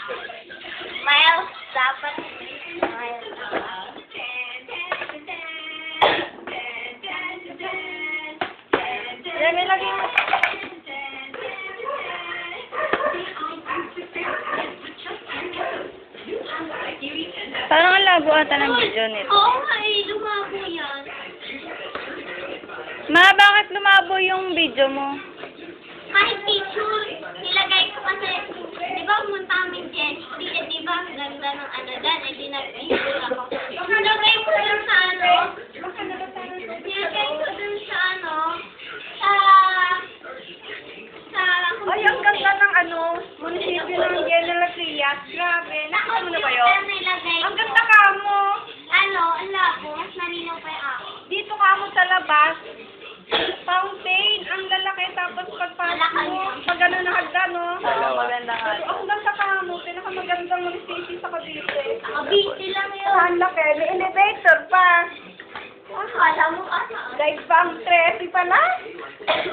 Miles, dapat. Miles. Dami lagi mo. Parang ang labo ata ng video nito. Oo nga eh, lumabo yan. Ma, bakit lumabo yung video mo? Kahit picture, nilagay ko kasi, di ba pumunta kami dyan, di ba ang ganda ng ano dyan, eh di nag-picture ako. Nilagay ko dun sa ano, nilagay ko dun sa ano, Ay, ang ganda ng ano, munisipyo ng General Trias. Grabe. Nakita mo na ba yun? Ang ganda ka mo. Ano, ang labo, mas malinaw pa yung ako. Dito ka mo sa labas. Fountain, ang lalaki. Tapos pagpasok mo, pag ano na hagdan, no? Oo, maganda nga. Ang ganda ka mo. Pinakamagandang munisipyo sa Cavite. Kabiti lang yun. Ang laki. May elevator pa. Kala mo ano? Guys, pa ang 13 pala.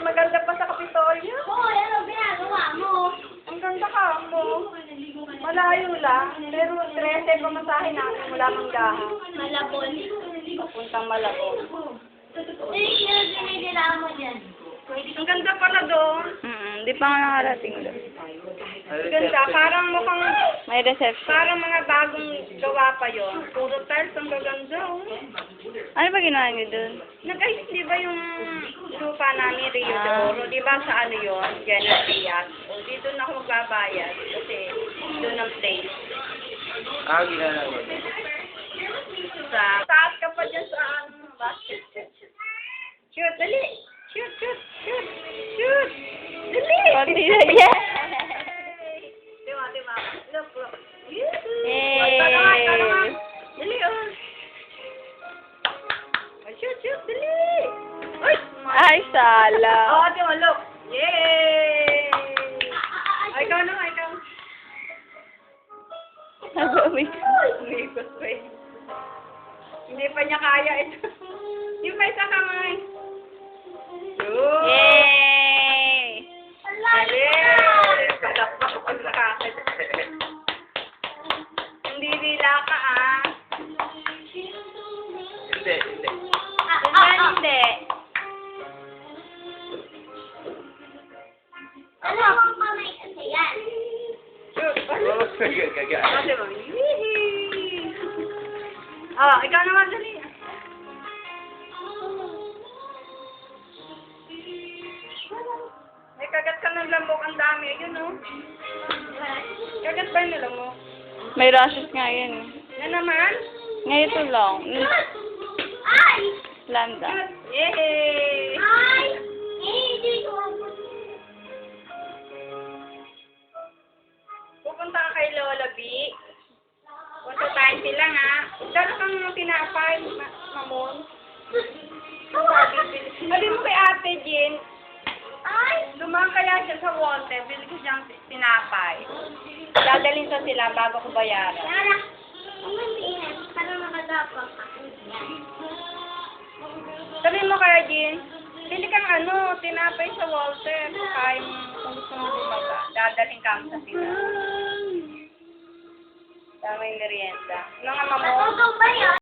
Maganda pa sa Kapitolyo. Oo, ano ginagawa mo? Ang ganda ka mo. Malayo lang. Pero 13 pamasahin natin mula Manggahan. Malabon. Papuntang Malabon. Dinidila mo dyan. Ang ganda pala doon. Hindi pa nga nakarating doon. Ang ganda. Parang mukhang, May reception. parang mga bagong gawa pa yon. Puro tiles ang gaganda. Oh. Ano ba ginawa niyo doon? Guys, di ba yung lupa namin Rio de Oro? Di ba sa ano yun? General Trias. O, dito na ako magbabayad. Kasi doon ang place. Ginala mo. Taas ka pa dyan sa ano, basket. Shoot, dali! Shoot, shoot, shoot! Shoot! Dali! Konti na yan. Diba? Look, look. Yay! Dali, oh. Shoot, shoot, dali! Uy! Ay, sala. Oh, di mo, look. Yay! Ay, ikaw naman, ikaw. Umikot pa eh. Hindi pa niya kaya ito. Yung pa isa kamay. Yun! Yay! Dali! Padakpak ko sa kakit. Hindi dila ka, ah. Hindi. Hindi. Alam mo kamay kasi yan. Shoot! Oo, kagaya. Kasi mo, yee! Oh, ikaw naman, dali. May kagat ka ng lambok, ang dami. Ayun, oh. Kagat ba yung lamok? May rashes nga yan eh. Na naman? Ngayon ito lang. Ay! Landa. Yay! Ay! Hindi ko. Pupunta ka kay Lola B. Punta tayo sila nga. Dala kang tinapay, mamon. Sabi mo kay Ate Jean, Ay! lumang kaya siya sa Walter, bili ko siyang tinapay. Dadalhin sa sila bago ko bayaran. Yara! Ang mainit. Parang nakadapa ka. Yan. Sabi mo kaya Jean, bili kang ano, tinapay sa Walter. Kaya kung gusto mo bumaga. Dadalhin kami sa sila. Daming merienda. Mga mamon. Matutong ba yan?